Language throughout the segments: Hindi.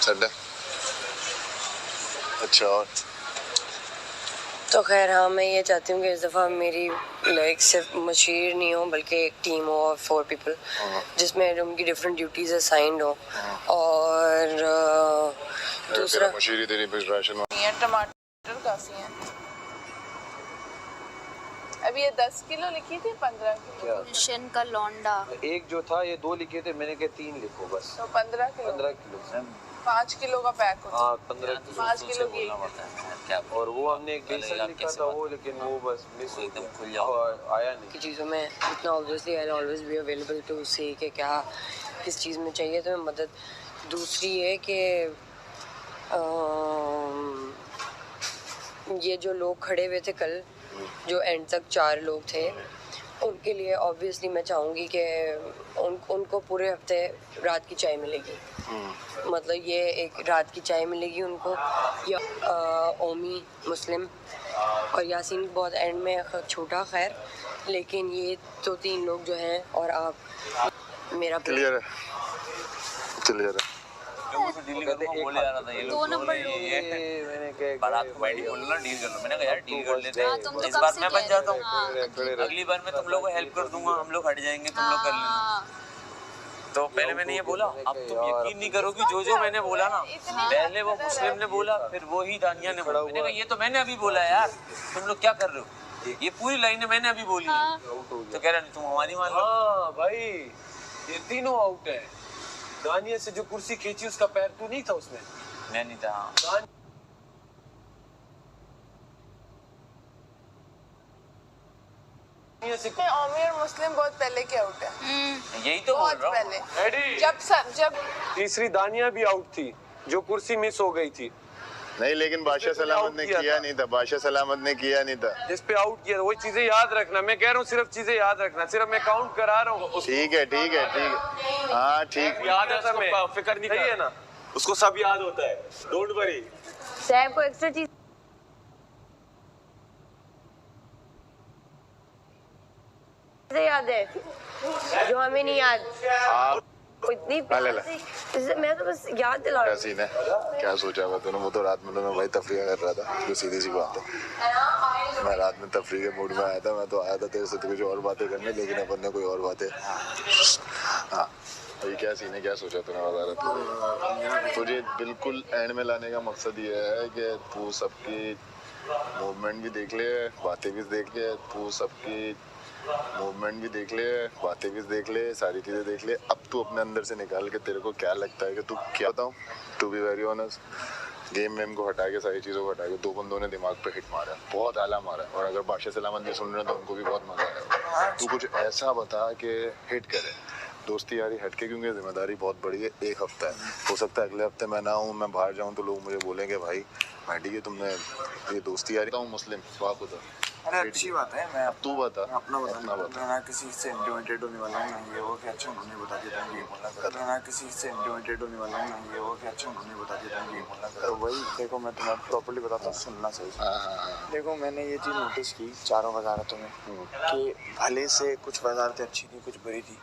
चल अच्छा। और तो खैर हाँ, मैं ये चाहती हूँ कि इस दफ़ा मेरी लाइक सिर्फ मशीर नहीं हो बल्कि एक टीम हो और 4 पीपल जिसमें उनकी डिफरेंट ड्यूटीज असाइंड हो। और दूसरा मशीरी तेरी राशन टमाटर काफ़ी हैं। अभी ये 10 किलो लिखी थी 15 किलो गुलशन का लौंडा एक जो था ये 2 लिखे थे, मैंने कहा 3 लिखो बस। तो 15 किलो 5 किलो का पैक होता है। हाँ 15 किलो 5 किलो की क्या। और वो हमने एक बेसन लिखा था वो, लेकिन वो बस मिस एकदम खुल जाओ आया नहीं। की चीज़ों में इतना obviously I always be available to see कि क्या किस चीज़ में चाहिए तो मदद। दूसरी है कि ये जो लोग खड़े हुए थे कल, जो एंड तक 4 लोग थे, उनके लिए ऑब्वियसली मैं चाहूँगी कि उनको पूरे हफ्ते रात की चाय मिलेगी। मतलब ये एक रात की चाय मिलेगी उनको, या ओमी मुस्लिम और यासीन बहुत एंड में छोटा खैर, लेकिन ये तो 3 लोग जो हैं और आप मेरा क्लियर है क्लियर है। डील कर लो बोले जा रहा था ये लोग 2 नंबर मैंने कहा बारात को बैठी बोल ना डील कर लो। मैंने कहा यार डील कर लेते हैं, तुम तो इस कब बार से मैं कह बच जाता हूँ, रहे अगली बार मैं तुम लोगों को हेल्प कर दूंगा, हम लोग हट जाएंगे, तुम लोग कर लेना। तो पहले मैंने ये बोला, अब तुम यकीन नहीं करोगी जो मैंने बोला ना, पहले वो मुस्लिम ने बोला फिर वो ही दानिया ने बोला। मैंने कहा ये तो मैंने अभी बोला यार, तुम लोग क्या कर रहे हो, ये पूरी लाइन मैंने अभी बोली। तो कह रहा तुम हमारी मान लो। हाँ भाई ये तीनों आउट है। दानिया से जो कुर्सी खींची उसका पैर तू नहीं था उसमें? मैं नहीं था। ओमी और मुस्लिम बहुत पहले के आउट है। यही तो बोल बहुत रहा हूँ। पहले जब तीसरी दानिया भी आउट थी, जो कुर्सी मिस हो गई थी। नहीं लेकिन बादशाह सलामत ने किया नहीं था, बादशाह सलामत ने किया नहीं था। जिस पे आउट किया वही चीजें याद रखना। मैं कह रहा हूँ सिर्फ चीजें याद रखना, सिर्फ मैं काउंट करा रहा हूँ। ठीक है ठीक है ठीक है, हाँ ठीक याद है सब, फिक्र नहीं है ना, उसको सब याद होता है, डोंट वरी। सैब को एक्स्ट्रा चीज याद है जो हमें नहीं याद। इतनी मैं तो बस याद दिला रहा हूँ। क्या सोचा हुआ तूने? वो तो रात में तो मैं भाई तफरीह कर रहा था, जो सीधी सी बात है। मैं रात में तफरीह के मूड में आया था, मैं तो आया था तेरे से तो कुछ और बातें करने, लेकिन अपन ने कोई और बातें। हाँ ये क्या सीन है, क्या सोचा तूने बता रहा था? तुझे बिल्कुल एंड में लाने का मकसद ये है कि तू सबकी मूवमेंट भी देख ले, बातें भी देख ले, तू सबकी मूवमेंट भी देख ले, बातें भी देख ले, सारी चीजें देख ले। अब तू अपने अंदर से निकाल के तेरे को क्या लगता है कि तू क्या बताऊं, to be very honest, game वेम को हटा के सारी चीज़ों को हटा के 2 बंदों ने दिमाग पे हिट मारा, बहुत आला मारा। और अगर बादशाह सलामत भी सुन रहे हैं तो उनको भी बहुत मजा आया। तू कुछ ऐसा बता कि हिट करे, दोस्ती यारी हटके, क्योंकि जिम्मेदारी बहुत बड़ी है। 1 हफ्ता है, हो सकता है अगले हफ्ते मैं ना हूँ, मैं बाहर जाऊँ तो लोग मुझे बोलेंगे भाई भाई तुमने ये दोस्ती यारी। हूँ मुस्लिम वाक होता। अरे अच्छी बात है। मैं तू बता अपना बता। मैं ना किसी से इंटिमिडेट होने वाला हूँ, ना ये वो कि अच्छा उन्होंने बता दिया था ये बोलना कर। मैं ना किसी से इंटिमिडेट होने वाला हूँ, ना ये वो कि अच्छा उन्होंने बता दिया था ये बोलना कर। तो वही देखो, मैं तुम्हें प्रॉपर्ली बताता हूँ, सुनना सही। देखो मैंने ये चीज़ नोटिस की 4 वजारतों में कि भले से कुछ वजारतें अच्छी थी, कुछ बुरी थी,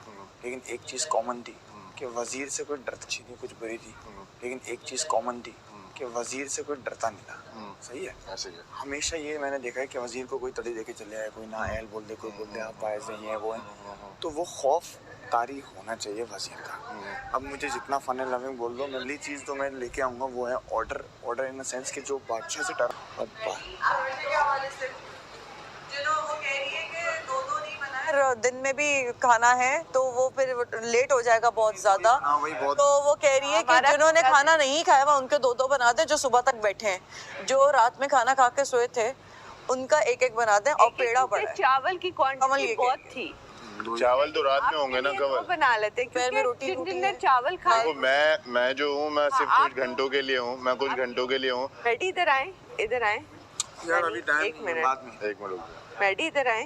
लेकिन एक चीज़ कॉमन थी कि वजीर से कोई डरता अच्छी थी, कुछ बुरी थी, लेकिन एक चीज़ कॉमन थी कि वजीर से कोई डरता नहीं था। सही है, ऐसे है। हमेशा ये मैंने देखा है कि वजीर को कोई तड़ी देके चले आए, कोई ना एल बोल दे, कोई बोल दे आप पायस नहीं है वो है, तो वो खौफ तारी होना चाहिए वजीर का। अब मुझे जितना फन लविंग बोल दो, पहली चीज़ तो मैं लेके आऊँगा वो है ऑर्डर इन द सेंस कि जो बादशाह से डर। दिन में भी खाना है तो वो फिर लेट हो जाएगा बहुत ज्यादा। तो वो कह रही है कि जिन्होंने खाना नहीं खाया वो उनके 2-2 बना दे, जो सुबह तक बैठे हैं, जो रात में खाना खा के सोए थे उनका 1-1 बना दें। और पेड़ा पड़ा, चावल की क्वांटिटी बहुत थी। चावल तो रात में होंगे ना कवल, बना लेते क्योंकि रोटी ने चावल खाए। मैं जो हूँ मैं सिर्फ कुछ घंटों के लिए हूँ, मैं कुछ घंटों के लिए हूँ। इधर आए यार अभी टाइम बाद में 1 मिनट मैडी इधर आए।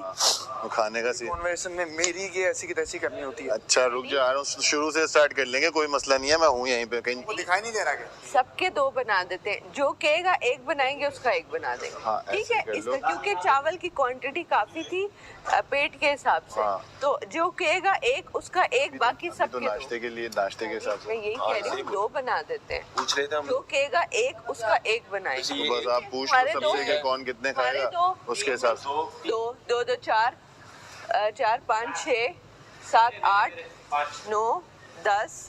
वो खाने का सीन। कॉन्वर्सेशन में मेरी ये ऐसी की तैसी करनी होती है। अच्छा रुक जा रहा हूँ, शुरू से स्टार्ट कर लेंगे, कोई मसला नहीं है, मैं हूँ यहीं पे कहीं। वो दिखाई नहीं दे रहा क्या? सबके 2 बना देते हैं, जो कहेगा 1 बनाएंगे उसका 1 बना देंगे। हाँ, ठीक ऐसे है, कर इसका लो। क्योंकि चावल की क्वांटिटी काफी थी पेट के हिसाब से, हाँ। तो जो कहेगा 1 उसका 1 बाकी तो सबके 2। नाश्ते के लिए, नाश्ते के हिसाब मैं से यही कह रही हूँ 2 बना देते हैं, पूछ रहे थे हम जो कहेगा 1 उसका 1 बनाएंगे। तो बस आप पूछ लो हमारे सबसे दो कि कौन कितने हमारे खाएगा, दो उसके हिसाब से। 2 2 2 4 4 5 6 7 8 9 10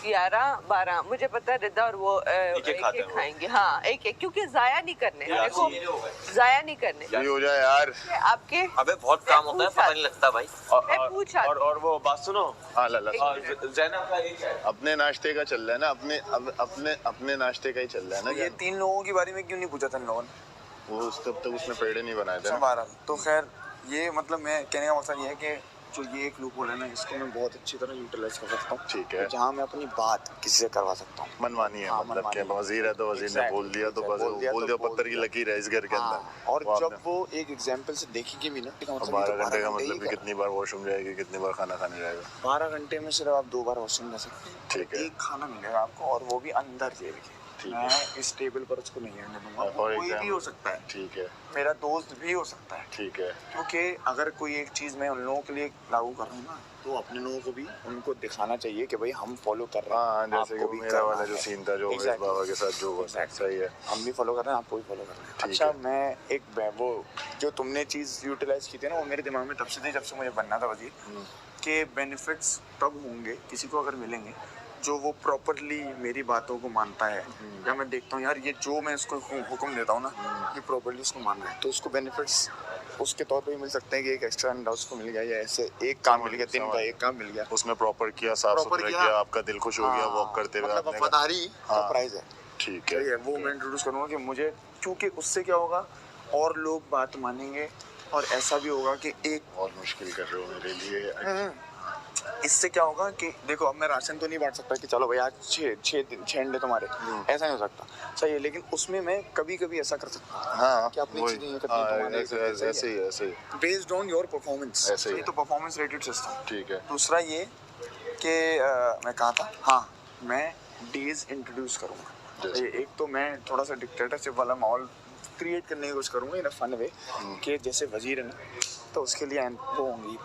11 12 मुझे पता है रिदा और वो एक खाएंगे। हाँ एक क्योंकि जाया नहीं करने, देखो जाया नहीं करने। ये हो जाए यार। आपके अबे बहुत काम होता है, पता नहीं लगता भाई। मैं पूछा और वो बात सुनो, हाँ लाला जैनब का एक है, अपने नाश्ते का चल रहा है ना, अपने नाश्ते का ही चल रहा है ना। ये 3 लोगों के बारे में क्यों नहीं पूछा था इन लोगों ने? वो तब तक उसने पेड़े नहीं बनाए थे ना। बहरहाल तो खैर ये मतलब मैं कहने का मकसद ये है कि जो ये एक लूप होल है ना, इसको मैं बहुत अच्छी तरह यूटिलाइज कर सकता हूँ। ठीक है। जहाँ मैं अपनी बात किसी से करवा सकता हूँ। मनमानी है, हाँ, मतलब मनमानी कि वजीर है तो वजीर ने बोल दिया तो बस बोल दिया, पत्थर की लकीर है इस घर के अंदर। हाँ, और वो जब आपने- वो एक एग्जाम्पल से देखेंगे भी ना, इसका मतलब 12 ये तो घंटे का 12 मतलब ही भी कितनी बार वॉशरूम जाएगी, कितनी बार खाना खाने जाएगा। 12 घंटे में सिर्फ आप 2 बार वॉशरूम जा सकते हैं। ठीक है। एक खाना मिलेगा आपको और वो भी अंदर जेल के। ठीक मैं है। इस टेबल पर उसको नहीं आने दूंगा। और कोई example- भी हो सकता है, ठीक है, मेरा दोस्त भी हो सकता है। ठीक है। क्योंकि अगर कोई एक चीज मैं उन लोगों के लिए लागू कर रहा हूँ ना, तो अपने लोगों को भी उनको दिखाना चाहिए कि भाई हम फॉलो कर रहे हैं। हाँ जैसे आपको कि भी मेरा करना वाला जो है। सीन था, जो Exactly. बाबा के साथ जो हुआ, सही है। हम भी फॉलो कर रहे हैं, आपको भी फॉलो कर रहे हैं। ठीक अच्छा है। मैं एक वो जो तुमने चीज यूटिलाइज की थी ना, वो मेरे दिमाग में तब से थी जब से मुझे बनना था वजीर, कि बेनिफिट्स तब होंगे किसी को अगर मिलेंगे जो वो प्रॉपरली मेरी बातों को मानता है। या मैं देखता हूँ यार ये जो मैं इसको हुक्म देता हूँ ना, ये प्रॉपरली उसको मान रहा है, तो उसको बेनिफिट्स उसके तौर पे मिल सकते हैं कि एक एक्स्ट्रा अंडा उसको मिल गया, या ऐसे एक काम मिल गया, दिन का एक काम मिल गया, उसमें प्रॉपर किया, साफ Proper सुथरा किया। किया, आपका दिल खुश हो गया वॉक करते हुए, मतलब आपने कहा, वफादारी का हाँ। प्राइस है। ठीक सही है। है, वो मैं इंट्रोड्यूस करूंगा कि मुझे, क्योंकि उससे क्या होगा और लोग बात मानेंगे, और ऐसा भी होगा कि एक और मुश्किल कर रहे हो मेरे लिए। इससे क्या होगा कि देखो अब मैं राशन तो नहीं बांट सकता कि चलो भाई आज 6 अंडे तुम्हारे, ऐसा नहीं हो सकता। सही है, लेकिन उसमें मैं कभी कभी ऐसा कर सकता हूँ हाँ कि अपनी वही, चीजें ये करनी हाँ, तुम्हारे ऐसे ही ऐसे ही। Based on your performance. ऐसे ही ये तो परफॉर्मेंस रेटेड सिस्टम। ठीक है। दूसरा ये कि मैं कहा था, हाँ मैं डेज इंट्रोड्यूस करूँगा। जैसे? एक तो मैं थोड़ा सा डिक्टेटरशिप वाला माहौल क्रिएट करने की कोशिश करूँगा इन अ फन वे, कि जैसे वजीर है ना, तो उसके लिए वो होंगी